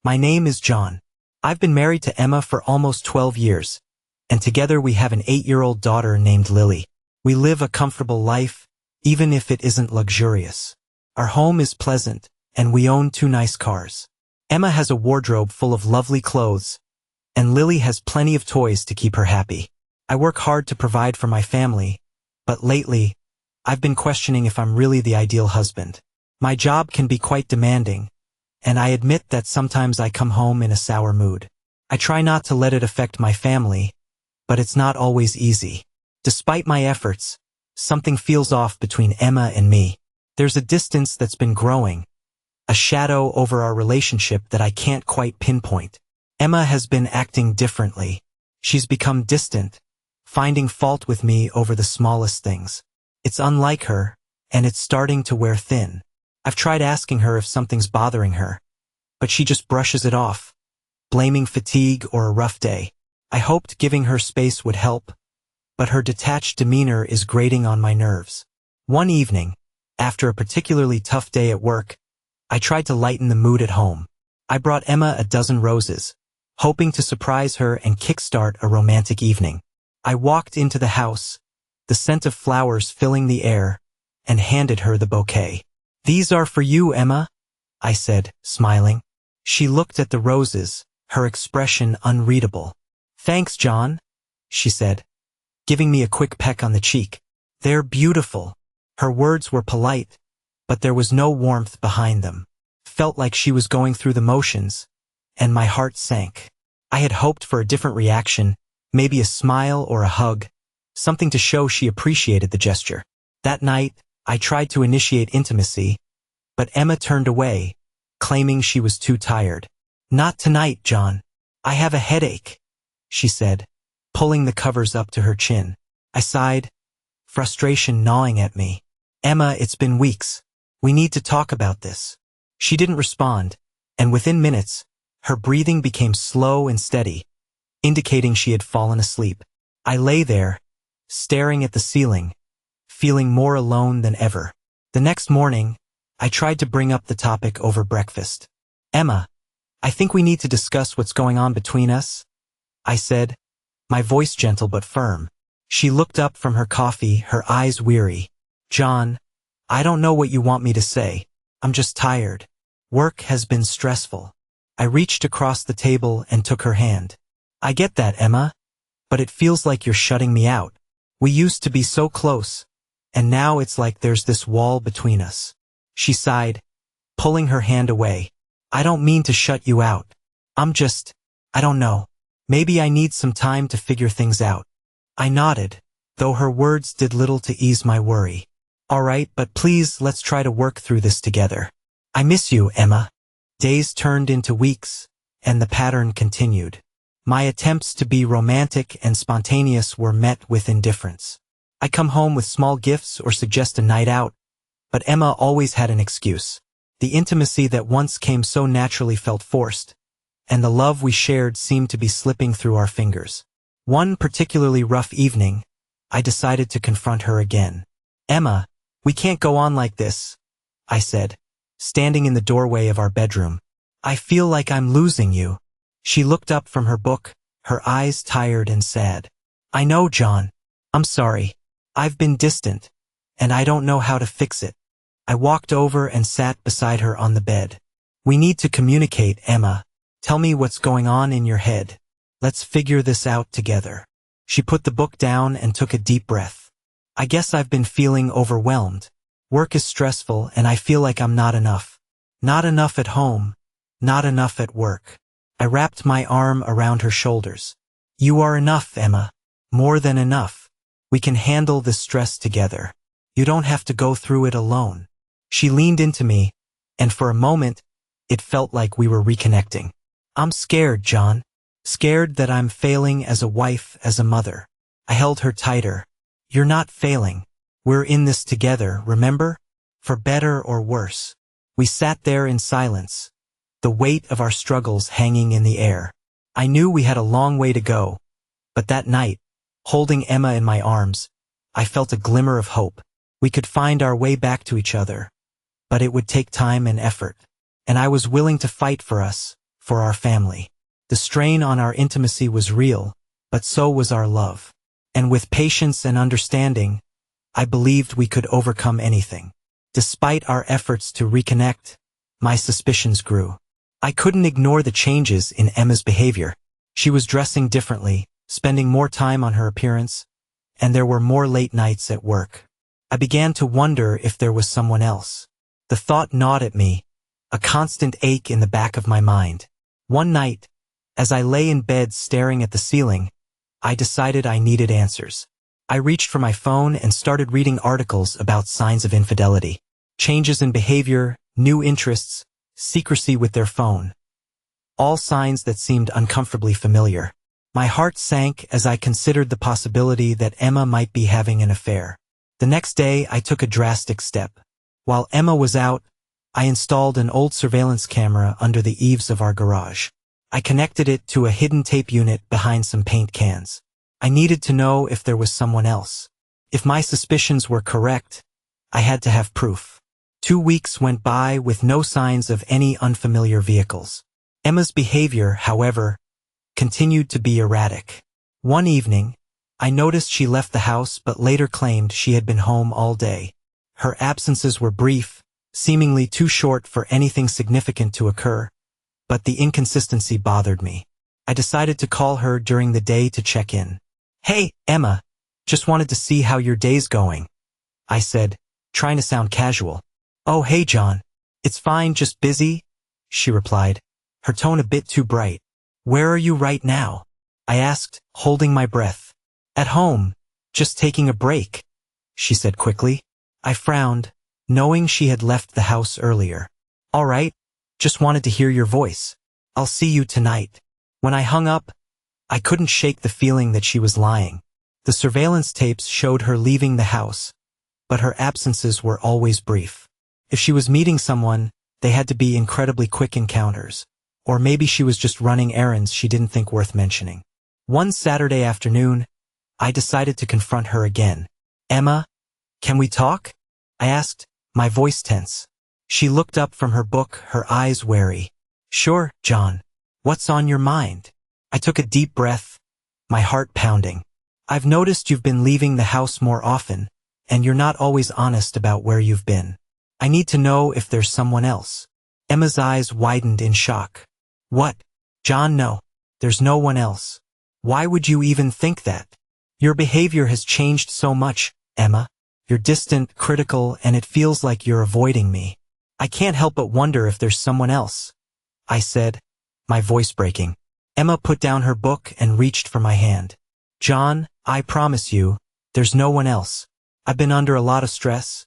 My name is John. I've been married to Emma for almost 12 years, and together we have an 8-year-old daughter named Lily. We live a comfortable life, even if it isn't luxurious. Our home is pleasant, and we own 2 nice cars. Emma has a wardrobe full of lovely clothes, and Lily has plenty of toys to keep her happy. I work hard to provide for my family, but lately, I've been questioning if I'm really the ideal husband. My job can be quite demanding, and I admit that sometimes I come home in a sour mood. I try not to let it affect my family, but it's not always easy. Despite my efforts, something feels off between Emma and me. There's a distance that's been growing, a shadow over our relationship that I can't quite pinpoint. Emma has been acting differently. She's become distant, finding fault with me over the smallest things. It's unlike her, and it's starting to wear thin. I've tried asking her if something's bothering her, but she just brushes it off, blaming fatigue or a rough day. I hoped giving her space would help, but her detached demeanor is grating on my nerves. One evening, after a particularly tough day at work, I tried to lighten the mood at home. I brought Emma a dozen roses, hoping to surprise her and kickstart a romantic evening. I walked into the house, the scent of flowers filling the air, and handed her the bouquet. "These are for you, Emma," I said, smiling. She looked at the roses, her expression unreadable. "Thanks, John," she said, giving me a quick peck on the cheek. "They're beautiful." Her words were polite, but there was no warmth behind them. Felt like she was going through the motions, and my heart sank. I had hoped for a different reaction, maybe a smile or a hug, something to show she appreciated the gesture. That night, I tried to initiate intimacy, but Emma turned away, claiming she was too tired. "Not tonight, John. I have a headache," she said, pulling the covers up to her chin. I sighed, frustration gnawing at me. "Emma, it's been weeks. We need to talk about this." She didn't respond, and within minutes, her breathing became slow and steady, indicating she had fallen asleep. I lay there, staring at the ceiling, feeling more alone than ever. The next morning, I tried to bring up the topic over breakfast. "Emma, I think we need to discuss what's going on between us," I said, my voice gentle but firm. She looked up from her coffee, her eyes weary. "John, I don't know what you want me to say. I'm just tired. Work has been stressful." I reached across the table and took her hand. "I get that, Emma, but it feels like you're shutting me out. We used to be so close, and now it's like there's this wall between us." She sighed, pulling her hand away. "I don't mean to shut you out. I don't know. Maybe I need some time to figure things out." I nodded, though her words did little to ease my worry. "All right, but please let's try to work through this together. I miss you, Emma." Days turned into weeks, and the pattern continued. My attempts to be romantic and spontaneous were met with indifference. I come home with small gifts or suggest a night out, but Emma always had an excuse. The intimacy that once came so naturally felt forced, and the love we shared seemed to be slipping through our fingers. One particularly rough evening, I decided to confront her again. "Emma, we can't go on like this," I said, standing in the doorway of our bedroom. "I feel like I'm losing you." She looked up from her book, her eyes tired and sad. "I know, John. I'm sorry. I've been distant, and I don't know how to fix it." I walked over and sat beside her on the bed. "We need to communicate, Emma. Tell me what's going on in your head. Let's figure this out together." She put the book down and took a deep breath. "I guess I've been feeling overwhelmed. Work is stressful and I feel like I'm not enough. Not enough at home, not enough at work." I wrapped my arm around her shoulders. "You are enough, Emma. More than enough. We can handle this stress together. You don't have to go through it alone." She leaned into me, and for a moment, it felt like we were reconnecting. "I'm scared, John. Scared that I'm failing as a wife, as a mother." I held her tighter. "You're not failing. We're in this together, remember? For better or worse." We sat there in silence, the weight of our struggles hanging in the air. I knew we had a long way to go, but that night, holding Emma in my arms, I felt a glimmer of hope. We could find our way back to each other, but it would take time and effort. And I was willing to fight for us, for our family. The strain on our intimacy was real, but so was our love. And with patience and understanding, I believed we could overcome anything. Despite our efforts to reconnect, my suspicions grew. I couldn't ignore the changes in Emma's behavior. She was dressing differently, spending more time on her appearance, and there were more late nights at work. I began to wonder if there was someone else. The thought gnawed at me, a constant ache in the back of my mind. One night, as I lay in bed staring at the ceiling, I decided I needed answers. I reached for my phone and started reading articles about signs of infidelity. Changes in behavior, new interests, secrecy with their phone. All signs that seemed uncomfortably familiar. My heart sank as I considered the possibility that Emma might be having an affair. The next day, I took a drastic step. While Emma was out, I installed an old surveillance camera under the eaves of our garage. I connected it to a hidden tape unit behind some paint cans. I needed to know if there was someone else. If my suspicions were correct, I had to have proof. 2 weeks went by with no signs of any unfamiliar vehicles. Emma's behavior, however, continued to be erratic. One evening, I noticed she left the house but later claimed she had been home all day. Her absences were brief, seemingly too short for anything significant to occur, but the inconsistency bothered me. I decided to call her during the day to check in. "Hey, Emma, just wanted to see how your day's going," I said, trying to sound casual. "Oh, hey, John. It's fine, just busy," she replied, her tone a bit too bright. "Where are you right now?" I asked, holding my breath. "At home, just taking a break," she said quickly. I frowned, knowing she had left the house earlier. "All right, just wanted to hear your voice. I'll see you tonight." When I hung up, I couldn't shake the feeling that she was lying. The surveillance tapes showed her leaving the house, but her absences were always brief. If she was meeting someone, they had to be incredibly quick encounters. Or maybe she was just running errands she didn't think worth mentioning. One Saturday afternoon, I decided to confront her again. "Emma, can we talk?" I asked, my voice tense. She looked up from her book, her eyes wary. "Sure, John. What's on your mind?" I took a deep breath, my heart pounding. "I've noticed you've been leaving the house more often, and you're not always honest about where you've been. I need to know if there's someone else." Emma's eyes widened in shock. "What? John, no. There's no one else. Why would you even think that? Your behavior has changed so much, Emma. You're distant, critical, and it feels like you're avoiding me. I can't help but wonder if there's someone else," I said, my voice breaking. Emma put down her book and reached for my hand. "John, I promise you, there's no one else. I've been under a lot of stress,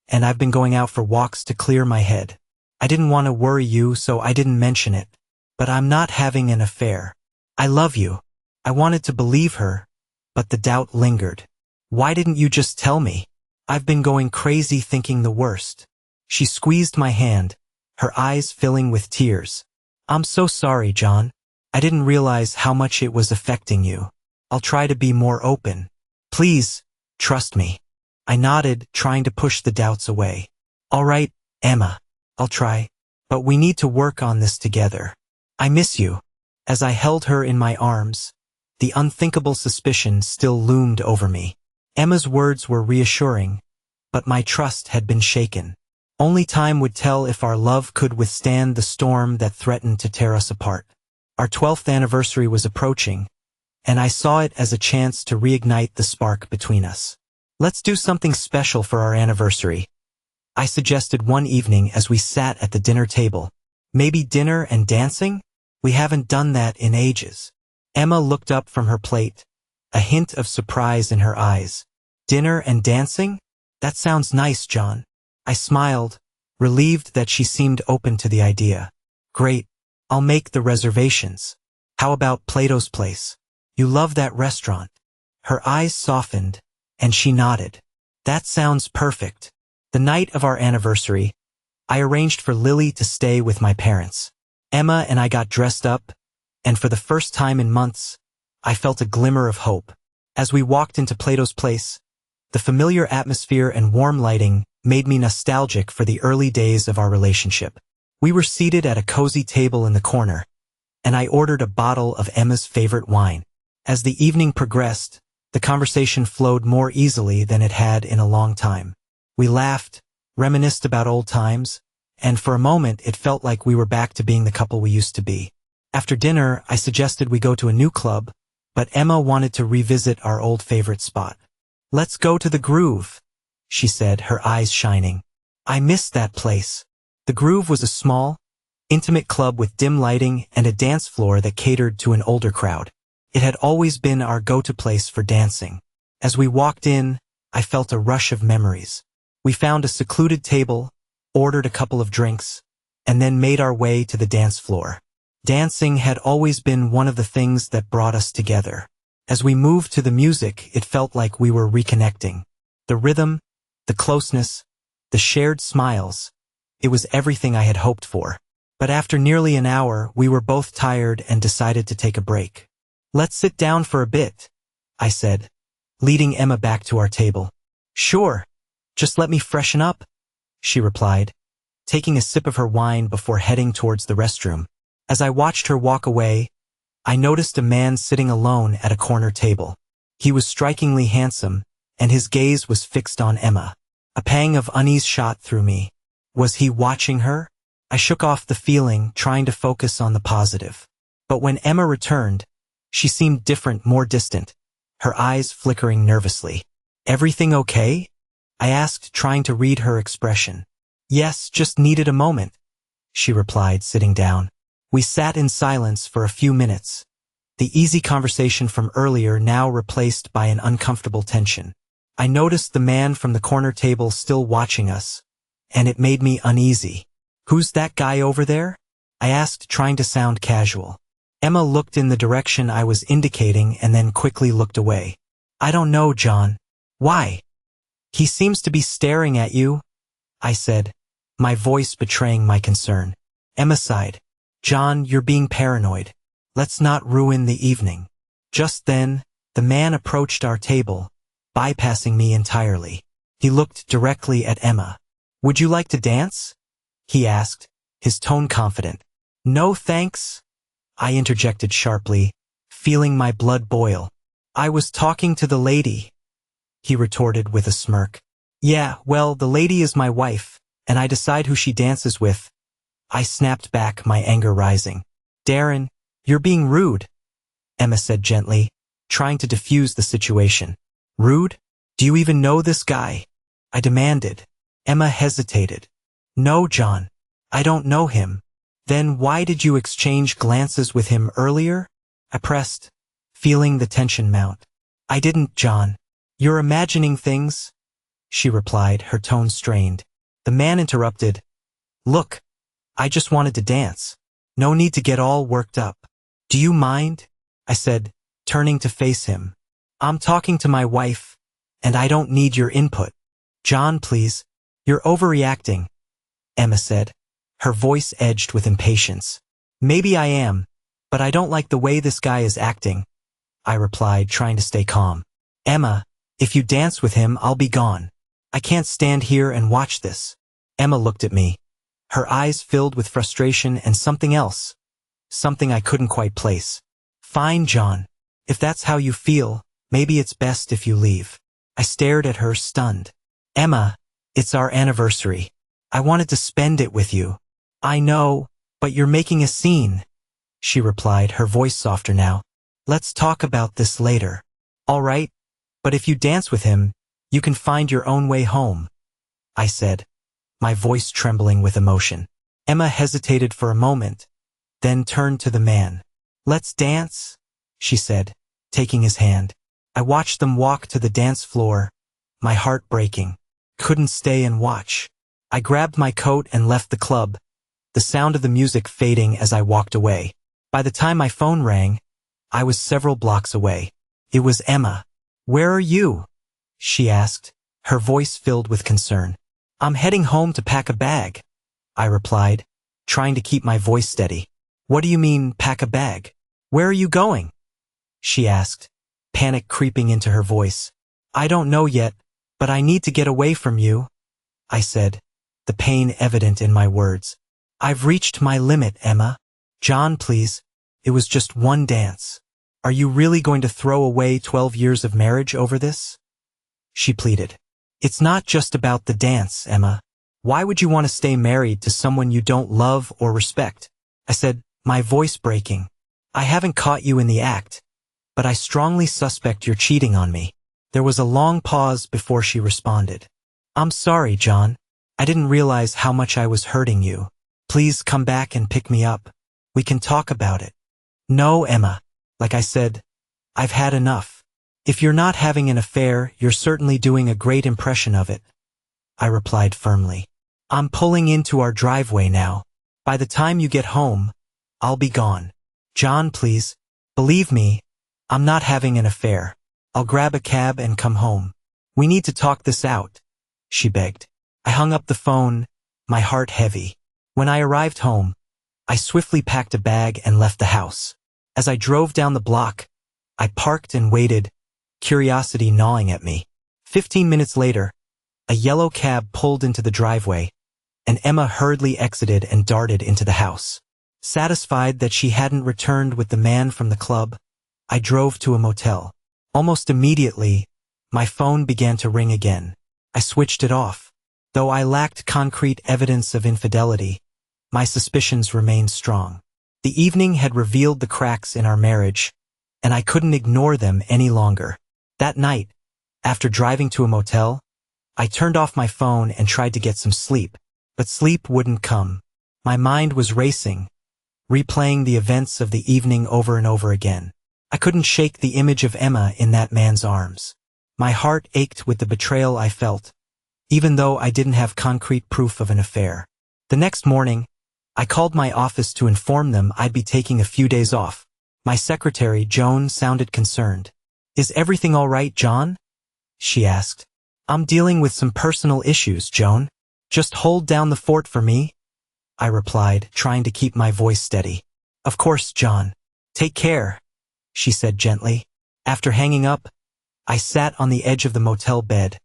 and I've been going out for walks to clear my head. I didn't want to worry you, so I didn't mention it. But I'm not having an affair. I love you." I wanted to believe her, but the doubt lingered. "Why didn't you just tell me? I've been going crazy thinking the worst." She squeezed my hand, her eyes filling with tears. "I'm so sorry, John. I didn't realize how much it was affecting you. I'll try to be more open. Please, trust me." I nodded, trying to push the doubts away. "All right, Emma. I'll try. But we need to work on this together. I miss you." As I held her in my arms, the unthinkable suspicion still loomed over me. Emma's words were reassuring, but my trust had been shaken. Only time would tell if our love could withstand the storm that threatened to tear us apart. Our 12th anniversary was approaching, and I saw it as a chance to reignite the spark between us. "Let's do something special for our anniversary," I suggested one evening as we sat at the dinner table. "Maybe dinner and dancing? We haven't done that in ages." Emma looked up from her plate, a hint of surprise in her eyes. "Dinner and dancing? That sounds nice, John." I smiled, relieved that she seemed open to the idea. "Great. I'll make the reservations. How about Plato's Place? You love that restaurant." Her eyes softened, and she nodded. "That sounds perfect." The night of our anniversary, I arranged for Lily to stay with my parents. Emma and I got dressed up, and for the first time in months, I felt a glimmer of hope. As we walked into Plato's Place, the familiar atmosphere and warm lighting made me nostalgic for the early days of our relationship. We were seated at a cozy table in the corner, and I ordered a bottle of Emma's favorite wine. As the evening progressed, the conversation flowed more easily than it had in a long time. We laughed, reminisced about old times, and for a moment it felt like we were back to being the couple we used to be. After dinner, I suggested we go to a new club, but Emma wanted to revisit our old favorite spot. "Let's go to the Groove," she said, her eyes shining. I missed that place. The Groove was a small, intimate club with dim lighting and a dance floor that catered to an older crowd. It had always been our go-to place for dancing. As we walked in, I felt a rush of memories. We found a secluded table, ordered a couple of drinks, and then made our way to the dance floor. Dancing had always been one of the things that brought us together. As we moved to the music, it felt like we were reconnecting. The rhythm, the closeness, the shared smiles, it was everything I had hoped for. But after nearly an hour, we were both tired and decided to take a break. "Let's sit down for a bit," I said, leading Emma back to our table. "Sure, just let me freshen up," she replied, taking a sip of her wine before heading towards the restroom. As I watched her walk away, I noticed a man sitting alone at a corner table. He was strikingly handsome, and his gaze was fixed on Emma. A pang of unease shot through me. Was he watching her? I shook off the feeling, trying to focus on the positive. But when Emma returned, she seemed different, more distant, her eyes flickering nervously. "Everything okay?" I asked, trying to read her expression. "Yes, just needed a moment," she replied, sitting down. We sat in silence for a few minutes, the easy conversation from earlier now replaced by an uncomfortable tension. I noticed the man from the corner table still watching us, and it made me uneasy. "Who's that guy over there?" I asked, trying to sound casual. Emma looked in the direction I was indicating and then quickly looked away. "I don't know, John." "Why?" "He seems to be staring at you," I said, my voice betraying my concern. Emma sighed. "John, you're being paranoid. Let's not ruin the evening." Just then, the man approached our table, bypassing me entirely. He looked directly at Emma. "Would you like to dance?" he asked, his tone confident. "No thanks," I interjected sharply, feeling my blood boil. "I was talking to the lady," he retorted with a smirk. "Yeah, well, the lady is my wife, and I decide who she dances with." I snapped back, my anger rising. "Darren, you're being rude," Emma said gently, trying to defuse the situation. "Rude? Do you even know this guy?" I demanded. Emma hesitated. "No, John, I don't know him." "Then why did you exchange glances with him earlier?" I pressed, feeling the tension mount. "I didn't, John. You're imagining things," she replied, her tone strained. The man interrupted. "Look, I just wanted to dance. No need to get all worked up." "Do you mind?" I said, turning to face him. "I'm talking to my wife, and I don't need your input." "John, please." "You're overreacting," Emma said, her voice edged with impatience. "Maybe I am, but I don't like the way this guy is acting," I replied, trying to stay calm. "Emma, if you dance with him, I'll be gone. I can't stand here and watch this." Emma looked at me, her eyes filled with frustration and something else, something I couldn't quite place. "Fine, John. If that's how you feel, maybe it's best if you leave." I stared at her, stunned. "Emma, it's our anniversary. I wanted to spend it with you." "I know, but you're making a scene," she replied, her voice softer now. "Let's talk about this later." "All right, but if you dance with him, you can find your own way home," I said, my voice trembling with emotion. Emma hesitated for a moment, then turned to the man. "Let's dance," she said, taking his hand. I watched them walk to the dance floor, my heart breaking. Couldn't stay and watch. I grabbed my coat and left the club, the sound of the music fading as I walked away. By the time my phone rang, I was several blocks away. It was Emma. "Where are you?" she asked, her voice filled with concern. "I'm heading home to pack a bag," I replied, trying to keep my voice steady. "What do you mean, pack a bag? Where are you going?" she asked, panic creeping into her voice. "I don't know yet, but I need to get away from you," I said, the pain evident in my words. "I've reached my limit, Emma. John, please. It was just one dance. Are you really going to throw away 12 years of marriage over this? She pleaded. It's not just about the dance, Emma. Why would you want to stay married to someone you don't love or respect? I said, my voice breaking. I haven't caught you in the act, but I strongly suspect you're cheating on me. There was a long pause before she responded. I'm sorry, John. I didn't realize how much I was hurting you. Please come back and pick me up. We can talk about it. No, Emma. Like I said, I've had enough. If you're not having an affair, you're certainly doing a great impression of it, I replied firmly. I'm pulling into our driveway now. By the time you get home, I'll be gone. John, please. Believe me, I'm not having an affair. I'll grab a cab and come home. We need to talk this out, she begged. I hung up the phone, my heart heavy. When I arrived home, I swiftly packed a bag and left the house. As I drove down the block, I parked and waited, curiosity gnawing at me. 15 minutes later, a yellow cab pulled into the driveway, and Emma hurriedly exited and darted into the house. Satisfied that she hadn't returned with the man from the club, I drove to a motel. Almost immediately, my phone began to ring again. I switched it off. Though I lacked concrete evidence of infidelity, my suspicions remained strong. The evening had revealed the cracks in our marriage, and I couldn't ignore them any longer. That night, after driving to a motel, I turned off my phone and tried to get some sleep, but sleep wouldn't come. My mind was racing, replaying the events of the evening over and over again. I couldn't shake the image of Emma in that man's arms. My heart ached with the betrayal I felt, even though I didn't have concrete proof of an affair. The next morning, I called my office to inform them I'd be taking a few days off. My secretary, Joan, sounded concerned. Is everything all right, John? She asked. I'm dealing with some personal issues, Joan. Just hold down the fort for me, I replied, trying to keep my voice steady. Of course, John. Take care, she said gently. After hanging up, I sat on the edge of the motel bed,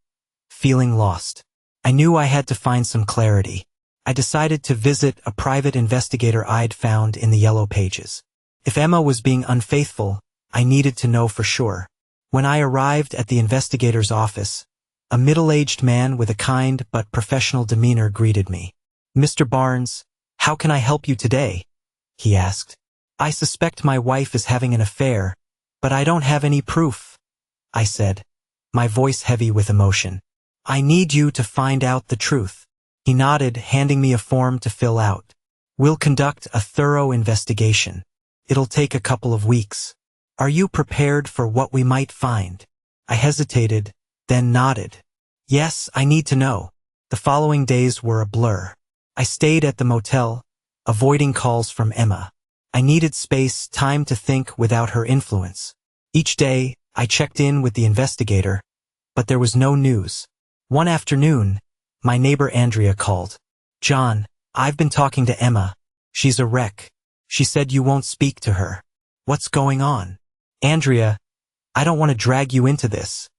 feeling lost. I knew I had to find some clarity. I decided to visit a private investigator I'd found in the yellow pages. If Emma was being unfaithful, I needed to know for sure. When I arrived at the investigator's office, a middle-aged man with a kind but professional demeanor greeted me. Mr. Barnes, how can I help you today? He asked. I suspect my wife is having an affair, but I don't have any proof, I said, my voice heavy with emotion. I need you to find out the truth. He nodded, handing me a form to fill out. We'll conduct a thorough investigation. It'll take a couple of weeks. Are you prepared for what we might find? I hesitated, then nodded. Yes, I need to know. The following days were a blur. I stayed at the motel, avoiding calls from Emma. I needed space, time to think without her influence. Each day, I checked in with the investigator, but there was no news. One afternoon, my neighbor Andrea called. John, I've been talking to Emma. She's a wreck. She said you won't speak to her. What's going on? Andrea, I don't want to drag you into this,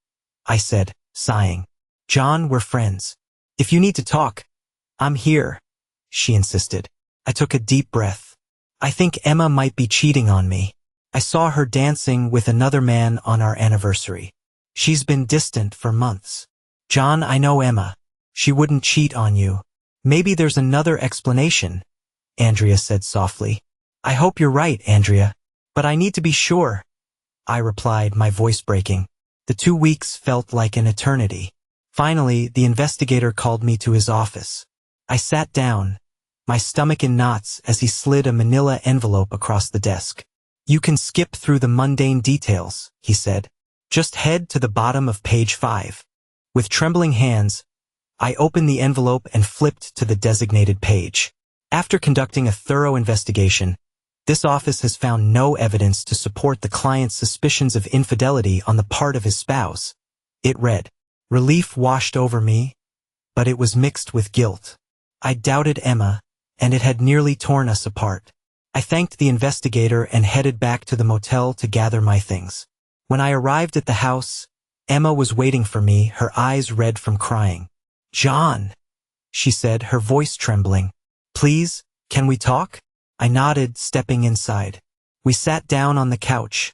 I said, sighing. John, we're friends. If you need to talk, I'm here, she insisted. I took a deep breath. I think Emma might be cheating on me. I saw her dancing with another man on our anniversary. She's been distant for months. John, I know Emma. She wouldn't cheat on you. Maybe there's another explanation, Andrea said softly. I hope you're right, Andrea. But I need to be sure, I replied, my voice breaking. The 2 weeks felt like an eternity. Finally, the investigator called me to his office. I sat down, my stomach in knots as he slid a manila envelope across the desk. You can skip through the mundane details, he said. Just head to the bottom of page 5. With trembling hands, I opened the envelope and flipped to the designated page. After conducting a thorough investigation, this office has found no evidence to support the client's suspicions of infidelity on the part of his spouse. It read. Relief washed over me, but it was mixed with guilt. I doubted Emma, and it had nearly torn us apart. I thanked the investigator and headed back to the motel to gather my things. When I arrived at the house, Emma was waiting for me, her eyes red from crying. John, she said, her voice trembling. Please, can we talk? I nodded, stepping inside. We sat down on the couch,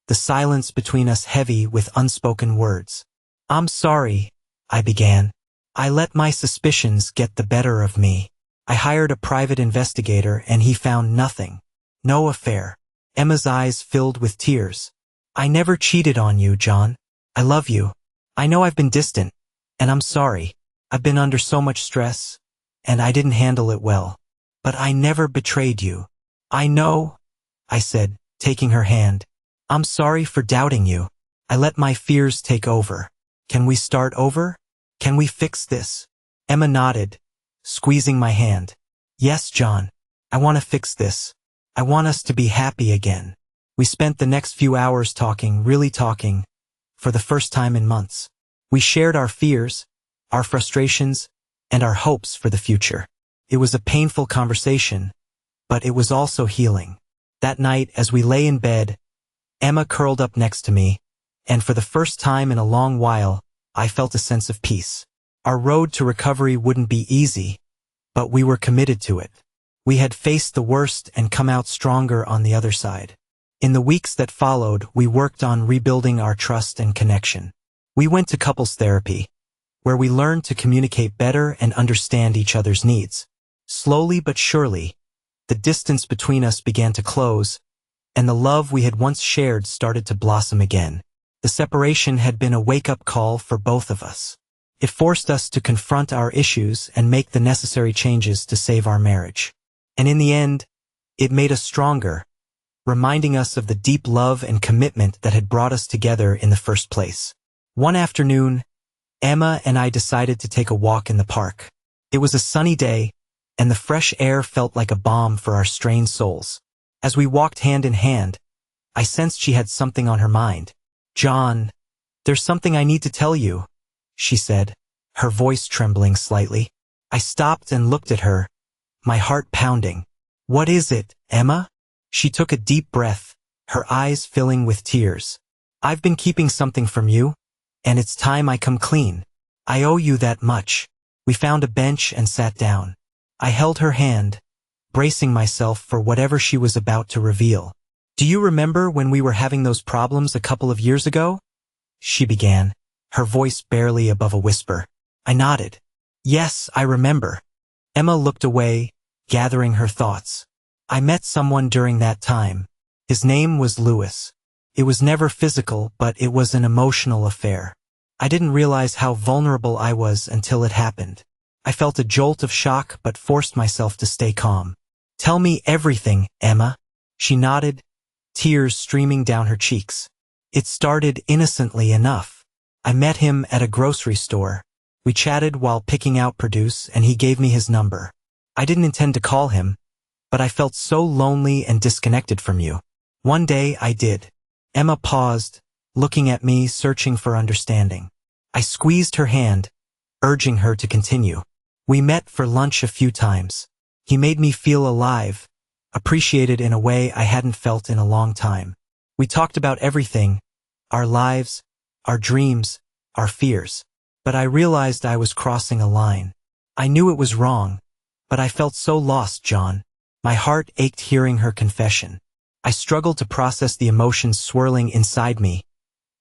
the silence between us heavy with unspoken words. "I'm sorry," I began. "I let my suspicions get the better of me. I hired a private investigator and he found nothing. No affair." Emma's eyes filled with tears. "I never cheated on you, John. I love you. I know I've been distant, and I'm sorry. I've been under so much stress, and I didn't handle it well. But I never betrayed you." "I know," I said, taking her hand. "I'm sorry for doubting you. I let my fears take over. Can we start over? Can we fix this?" Emma nodded, squeezing my hand. "Yes, John. I want to fix this. I want us to be happy again." We spent the next few hours talking, really talking, for the first time in months. We shared our fears, our frustrations, and our hopes for the future. It was a painful conversation, but it was also healing. That night, as we lay in bed, Emma curled up next to me, and for the first time in a long while, I felt a sense of peace. Our road to recovery wouldn't be easy, but we were committed to it. We had faced the worst and come out stronger on the other side. In the weeks that followed, we worked on rebuilding our trust and connection. We went to couples therapy, where we learned to communicate better and understand each other's needs. Slowly but surely, the distance between us began to close, and the love we had once shared started to blossom again. The separation had been a wake-up call for both of us. It forced us to confront our issues and make the necessary changes to save our marriage. And in the end, it made us stronger, reminding us of the deep love and commitment that had brought us together in the first place. One afternoon, Emma and I decided to take a walk in the park. It was a sunny day, and the fresh air felt like a balm for our strained souls. As we walked hand in hand, I sensed she had something on her mind. "John, there's something I need to tell you," she said, her voice trembling slightly. I stopped and looked at her, my heart pounding. "What is it, Emma?" She took a deep breath, her eyes filling with tears. "I've been keeping something from you, and it's time I come clean. I owe you that much." We found a bench and sat down. I held her hand, bracing myself for whatever she was about to reveal. "Do you remember when we were having those problems a couple of years ago?" she began, her voice barely above a whisper. I nodded. "Yes, I remember." Emma looked away, gathering her thoughts. "I met someone during that time. His name was Lewis. It was never physical, but it was an emotional affair. I didn't realize how vulnerable I was until it happened. I felt a jolt of shock but forced myself to stay calm. "Tell me everything, Emma." She nodded, tears streaming down her cheeks. "It started innocently enough. I met him at a grocery store. We chatted while picking out produce and he gave me his number. I didn't intend to call him, but I felt so lonely and disconnected from you. One day I did." Emma paused, looking at me, searching for understanding. I squeezed her hand, urging her to continue. "We met for lunch a few times. He made me feel alive, appreciated in a way I hadn't felt in a long time. We talked about everything, our lives, our dreams, our fears. But I realized I was crossing a line. I knew it was wrong, but I felt so lost, John. My heart ached hearing her confession. I struggled to process the emotions swirling inside me.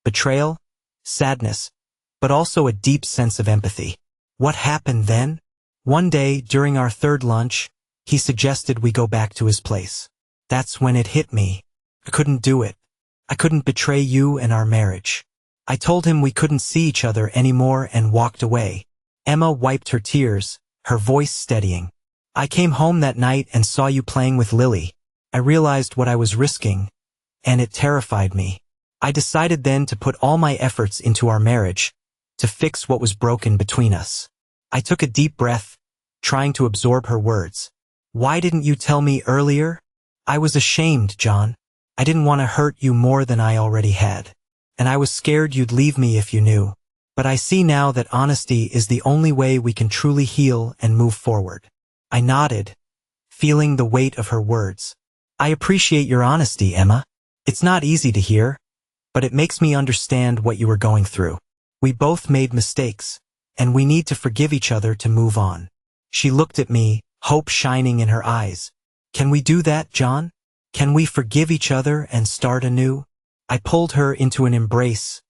Betrayal, sadness, but also a deep sense of empathy. What happened then? One day, during our third lunch, he suggested we go back to his place. That's when it hit me. I couldn't do it. I couldn't betray you and our marriage. I told him we couldn't see each other anymore and walked away. Emma wiped her tears, her voice steadying. I came home that night and saw you playing with Lily. I realized what I was risking, and it terrified me. I decided then to put all my efforts into our marriage, to fix what was broken between us. I took a deep breath, trying to absorb her words. Why didn't you tell me earlier? I was ashamed, John. I didn't want to hurt you more than I already had. And I was scared you'd leave me if you knew. But I see now that honesty is the only way we can truly heal and move forward. I nodded, feeling the weight of her words. I appreciate your honesty, Emma. It's not easy to hear, but it makes me understand what you were going through. We both made mistakes, and we need to forgive each other to move on. She looked at me, hope shining in her eyes. Can we do that, John? Can we forgive each other and start anew? I pulled her into an embrace,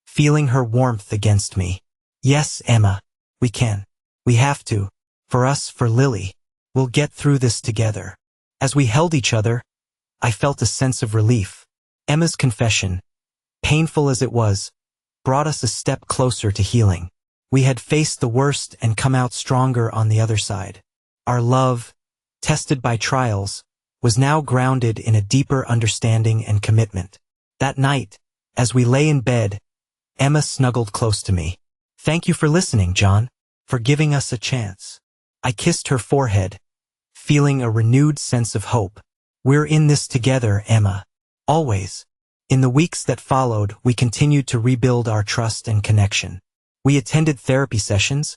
feeling her warmth against me. Yes, Emma, we can. We have to. For us, for Lily. We'll get through this together. As we held each other, I felt a sense of relief. Emma's confession, painful as it was, brought us a step closer to healing. We had faced the worst and come out stronger on the other side. Our love, tested by trials, was now grounded in a deeper understanding and commitment. That night, as we lay in bed, Emma snuggled close to me. Thank you for listening, John, for giving us a chance. I kissed her forehead, feeling a renewed sense of hope. We're in this together, Emma. Always. In the weeks that followed, we continued to rebuild our trust and connection. We attended therapy sessions,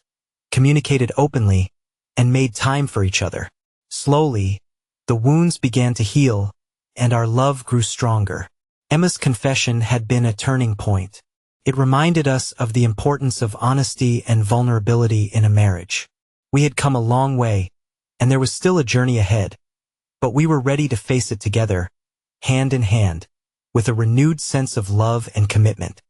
communicated openly, and made time for each other. Slowly, the wounds began to heal, and our love grew stronger. Emma's confession had been a turning point. It reminded us of the importance of honesty and vulnerability in a marriage. We had come a long way, and there was still a journey ahead, but we were ready to face it together, hand in hand, with a renewed sense of love and commitment.